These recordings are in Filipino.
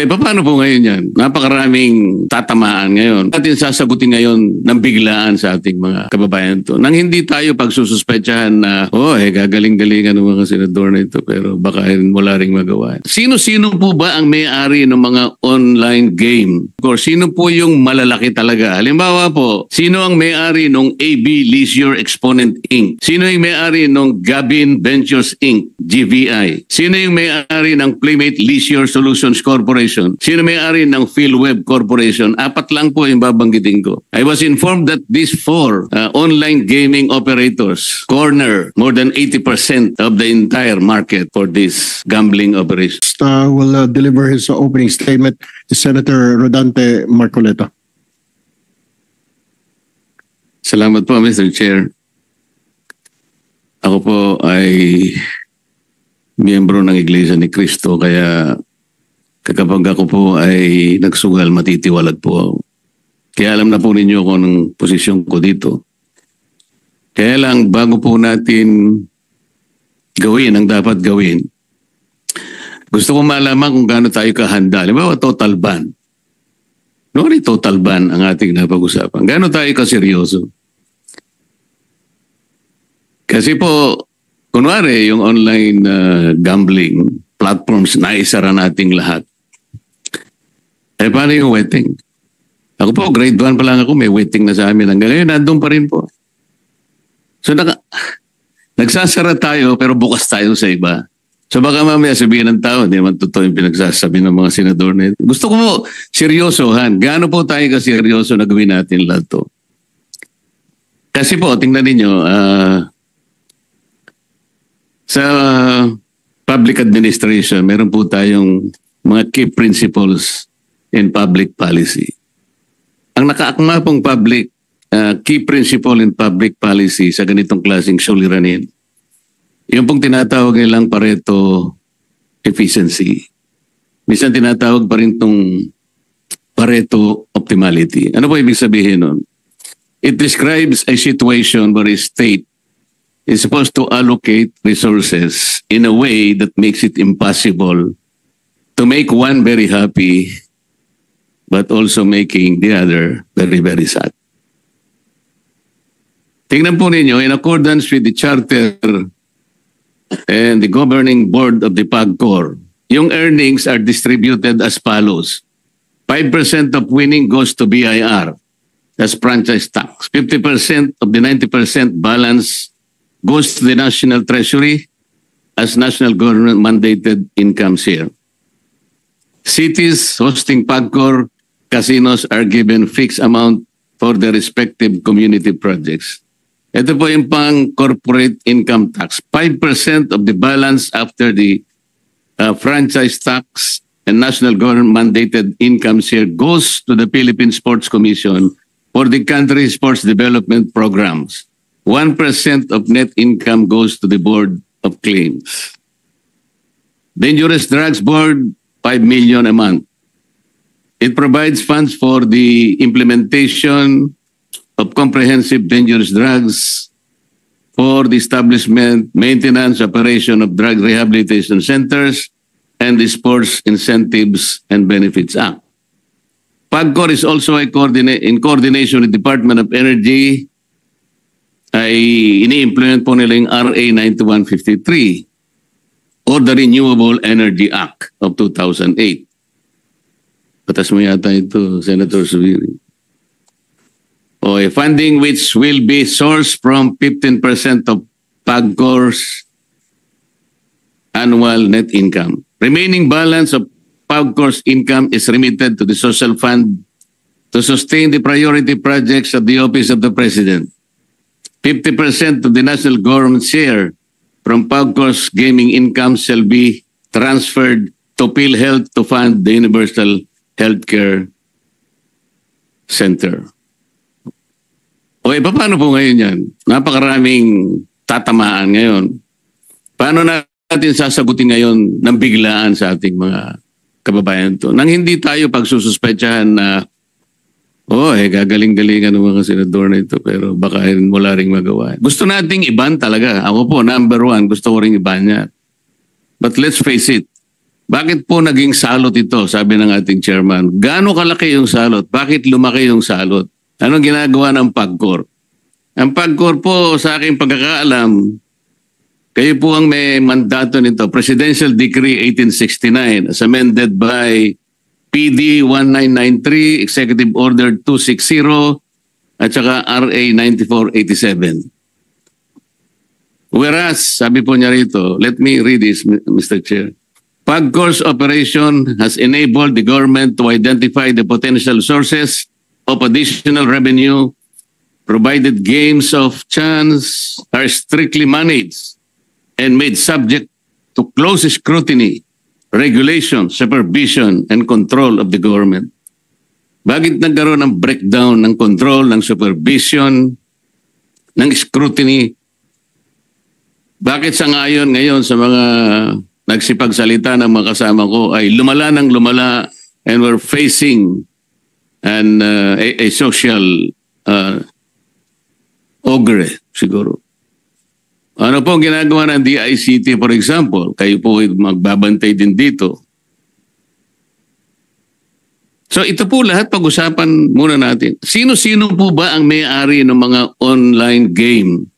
Paano po ngayon yan? Napakaraming tatamaan ngayon. Atin sasagutin ngayon ng biglaan sa ating mga kababayan to. Nang hindi tayo pagsususpetsahan na, gagaling-galingan ng mga senador na ito, pero baka wala ring magawa. Sino-sino po ba ang may-ari ng mga online game? Of course, sino po yung malalaki talaga? Halimbawa po, sino ang may-ari ng AB Leisure Exponent Inc.? Sino yung may-ari ng Gabin Ventures Inc., GVI? Sino yung may-ari ng Playmate Leisure Solutions Corporation? Sino may-ari ng PhilWeb Corporation? 4 lang po yung babanggitin ko. I was informed that these 4 online gaming operators corner more than 80% of the entire market for this gambling operation. Will deliver his opening statement to Senator Rodante Marcoleta. Salamat po, Mr. Chair. Ako po ay miyembro ng Iglesia ni Cristo, kaya kapag ako po ay nagsugal, matitiwalag po ako. Kaya alam na po ninyo kung anong posisyon ko dito. Kaya lang, bago po natin gawin ang dapat gawin, gusto ko malaman kung gaano tayo kahanda. Halimbawa, total ban. Noong total ban ang ating napag-usapan. Gaano tayo kaseryoso? Kasi po, kunwari, yung online gambling platforms, naisara nating lahat. Paano yung waiting? Ako po, grade 1 pa lang ako, may waiting na sa amin. Hanggang ngayon, nandun pa rin po. So, nagsasara tayo, pero bukas tayo sa iba. So, baka mamaya sabihin ng tao, hindi naman totoo yung pinagsasabi ng mga senador na ito. Gusto ko po, seryosohan. Gaano po tayo kaseryoso na gawin natin lahat to? Kasi po, tingnan ninyo, sa public administration, meron po tayong mga key principles in public policy. Ang nakaakma pong key principle in public policy sa ganitong klaseng suliranin, yung pong tinatawag nilang Pareto efficiency. Minsan tinatawag pa rin itong Pareto optimality. Ano po ibig sabihin nun? It describes a situation where a state is supposed to allocate resources in a way that makes it impossible to make one very happy, but also making the other very, very sad. Tingnan po ninyo, in accordance with the charter and the governing board of the PAGCOR, yung earnings are distributed as follows. 5% of winning goes to BIR, that's franchise tax. 50% of the 90% balance goes to the National Treasury as national government mandated income share. Cities hosting PAGCOR casinos are given fixed amount for their respective community projects. Ito po yung pang corporate income tax. 5% of the balance after the franchise tax and national government mandated income share goes to the Philippine Sports Commission for the country's sports development programs. 1% of net income goes to the Board of Claims. Dangerous Drugs Board, 5 million a month. It provides funds for the implementation of comprehensive dangerous drugs, for the establishment, maintenance, operation of drug rehabilitation centers, and the Sports Incentives and Benefits Act. PAGCOR is also in coordination with the Department of Energy, ay ini-implement po nila yung RA 9153 or the Renewable Energy Act of 2008. Patas mo yata ito, Senator Zubiri. A funding which will be sourced from 15% of PAGCOR's annual net income. Remaining balance of PAGCOR's income is remitted to the social fund to sustain the priority projects of the Office of the President. 50% of the national government share from PAGCOR's gaming income shall be transferred to PhilHealth to fund the Universal Healthcare Center. Paano po ngayon yan? Napakaraming tatamaan ngayon. Paano natin sasagutin ngayon ng biglaan sa ating mga kababayan to? Nang hindi tayo pagsususpetsahan na gagaling-galingan ng mga senador na ito, pero baka wala ring magawa. Gusto nating iban talaga. Ako po, number 1, gusto ko ring iban niya. But let's face it, Bakit po naging salot ito, sabi ng ating chairman? Gaano kalaki yung salot? Bakit lumaki yung salot? Anong ginagawa ng PAGCOR? Ang PAGCOR po, sa aking pagkakaalam, kayo po ang may mandato nito. Presidential Decree 1869 as amended by PD 1993, Executive Order 260, at saka RA 9487. Whereas, sabi po niya rito, let me read this, Mr. Chair. PAGCOR's operation has enabled the government to identify the potential sources of additional revenue provided games of chance are strictly managed and made subject to close scrutiny, regulation, supervision, and control of the government. Bakit nagkaroon ng breakdown ng control, ng supervision, ng scrutiny? Bakit sa ngayon sa mga nagsipagsalita ng mga kasama ko ay lumala ng lumala and we're facing a social ogre siguro. Ano po ang ginagawa ng DICT, for example? Kayo po magbabantay din dito. So ito po lahat pag-usapan muna natin. Sino-sino po ba ang may-ari ng mga online game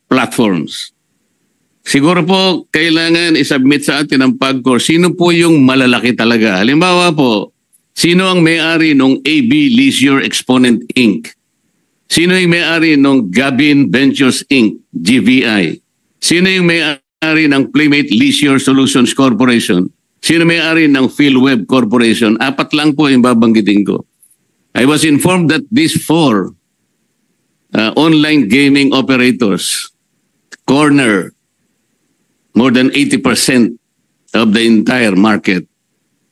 platforms? Siguro po kailangan isubmit sa atin ang PAGCOR. Sino po yung malalaki talaga? Halimbawa po, sino ang may-ari ng AB Leisure Exponent Inc.? Sino yung may-ari ng Gabin Ventures Inc., GVI? Sino yung may-ari ng Playmate Leisure Solutions Corporation? Sino may-ari ng PhilWeb Corporation? 4 lang po yung babanggitin ko. I was informed that these 4 online gaming operators corner more than 80% of the entire market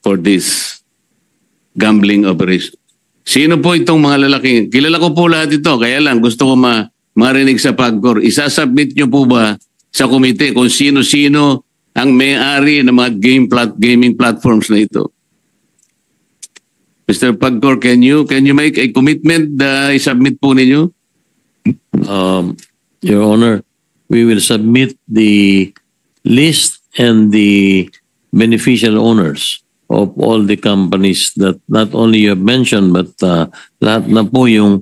for this gambling operation. Sino po itong mga lalaki? Kilala ko po lahat ito, kaya lang gusto ko marinig sa PAGCOR. Isasubmit nyo po ba sa komite kung sino-sino ang may-ari ng mga gaming platforms na ito? Mr. PAGCOR, can you make a commitment na isubmit po ninyo? Your Honor, we will submit the list and the beneficial owners of all the companies that not only you have mentioned but lahat na po yung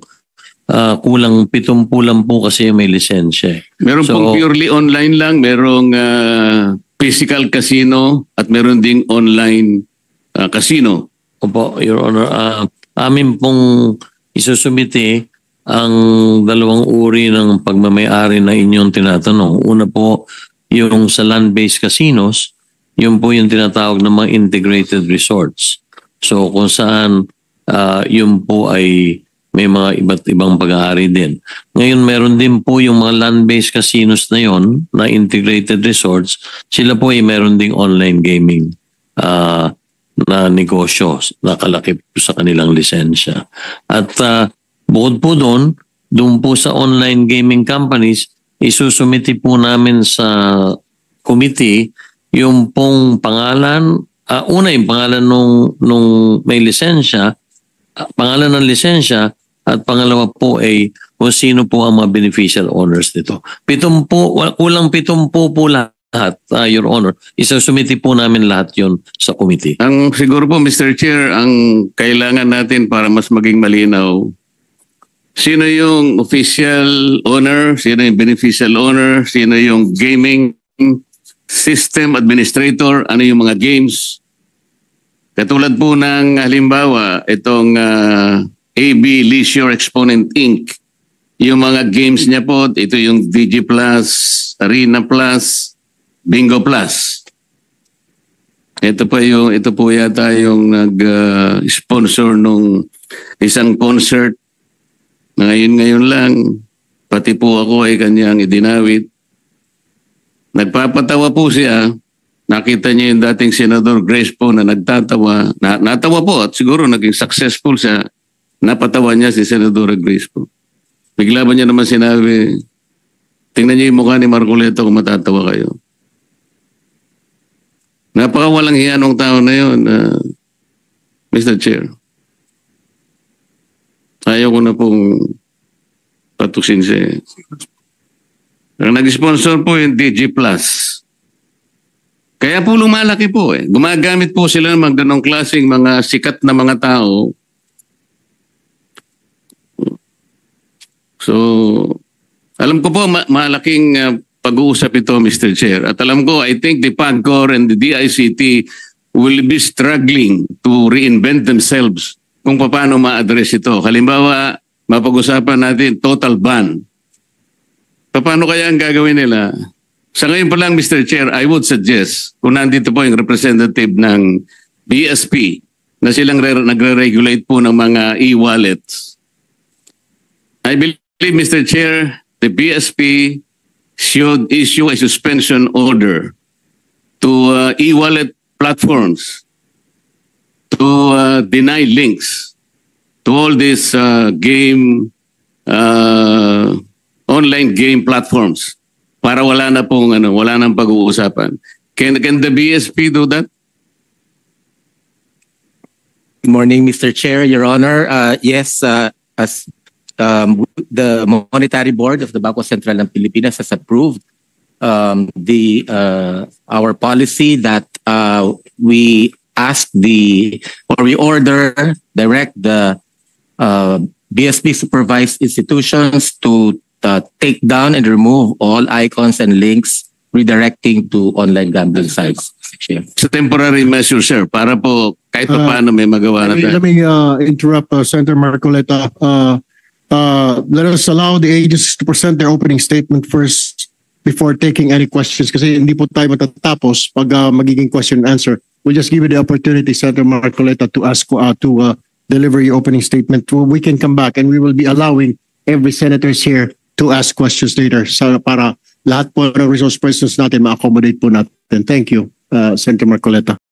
kulang 70 lang po kasi may lisensya. Meron pong purely online lang, merong physical casino at meron ding online casino. Opo, Your Honor. Amin pong isusumite ang 2 uri ng pagmamayari na inyong tinatanong. Una po, yung sa land-based casinos, yun po yung tinatawag ng mga integrated resorts. So kung saan yun po ay may mga iba't ibang pag-aari din. Ngayon meron din po yung mga land-based casinos na yon na integrated resorts. Sila po ay meron ding online gaming na negosyo na kalakip sa kanilang lisensya. At bukod po doon po sa online gaming companies, isusumiti po namin sa committee yung pong pangalan, una yung pangalan nung may lisensya, pangalan ng lisensya, at pangalawa po ay kung sino po ang mga beneficial owners nito. Kulang 70 po lahat, Your Honor. Isusumiti po namin lahat yon sa committee. Ang siguro po, Mr. Chair, ang kailangan natin para mas maging malinaw, sino yung official owner, sino yung beneficial owner, sino yung gaming system administrator, ano yung mga games. Katulad po ng halimbawa, itong AB Leisure Exponent Inc. Yung mga games niya po, ito yung DG Plus, Arena Plus, Bingo Plus. Ito po yata yung nag-sponsor nung isang concert. Ngayon lang, pati po ako ay kanyang idinawit. Nagpapatawa po siya. Nakita niya yung dating Senador Grace po na nagtatawa. Natawa po at siguro naging successful siya. Napatawa niya si Senador Grace po. Bigla ba niya naman sinabi, tingnan niyo yung mukha ni Marcoleta kung matatawa kayo. Napakawalang hiya nung tao na yun, Mr. Chair. Ayaw ko na pong patuksin siya. Ang nag-sponsor po yung DG Plus. Kaya po lumalaki po eh. Gumagamit po sila ng mga ganong klaseng mga sikat na mga tao. So, alam ko po malaking pag-uusap ito, Mr. Chair. At alam ko, I think the PAGCOR and the DICT will be struggling to reinvent themselves kung paano ma-address ito. Halimbawa, mapag-usapan natin total ban. Paano kaya ang gagawin nila? Sa ngayon pa lang, Mr. Chair, I would suggest, kung nandito po yung representative ng BSP, na silang nagre-regulate po ng mga e-wallets. I believe, Mr. Chair, the BSP should issue a suspension order to e-wallet platforms to deny links to all these online game platforms para wala na pong wala nang pag-uusapan. Can the BSP do that? Good morning, Mr. Chair, Your Honor. Yes, as the Monetary Board of the Bangko Sentral ng Pilipinas has approved our policy that we direct the BSP supervised institutions to take down and remove all icons and links redirecting to online gambling sites. Sa temporary measure, sir, para po kahit pa paano may magawa na tayo. Let me interrupt Senator Marcoleta. Let us allow the agencies to present their opening statement first before taking any questions kasi hindi po tayo matatapos pag magiging question and answer. We'll just give you the opportunity, Senator Marcoleta, to ask to deliver your opening statement. We can come back and we will be allowing every senators here to ask questions later para lahat po ng resource persons natin ma-accommodate po natin. Thank you, Senator Marcoleta.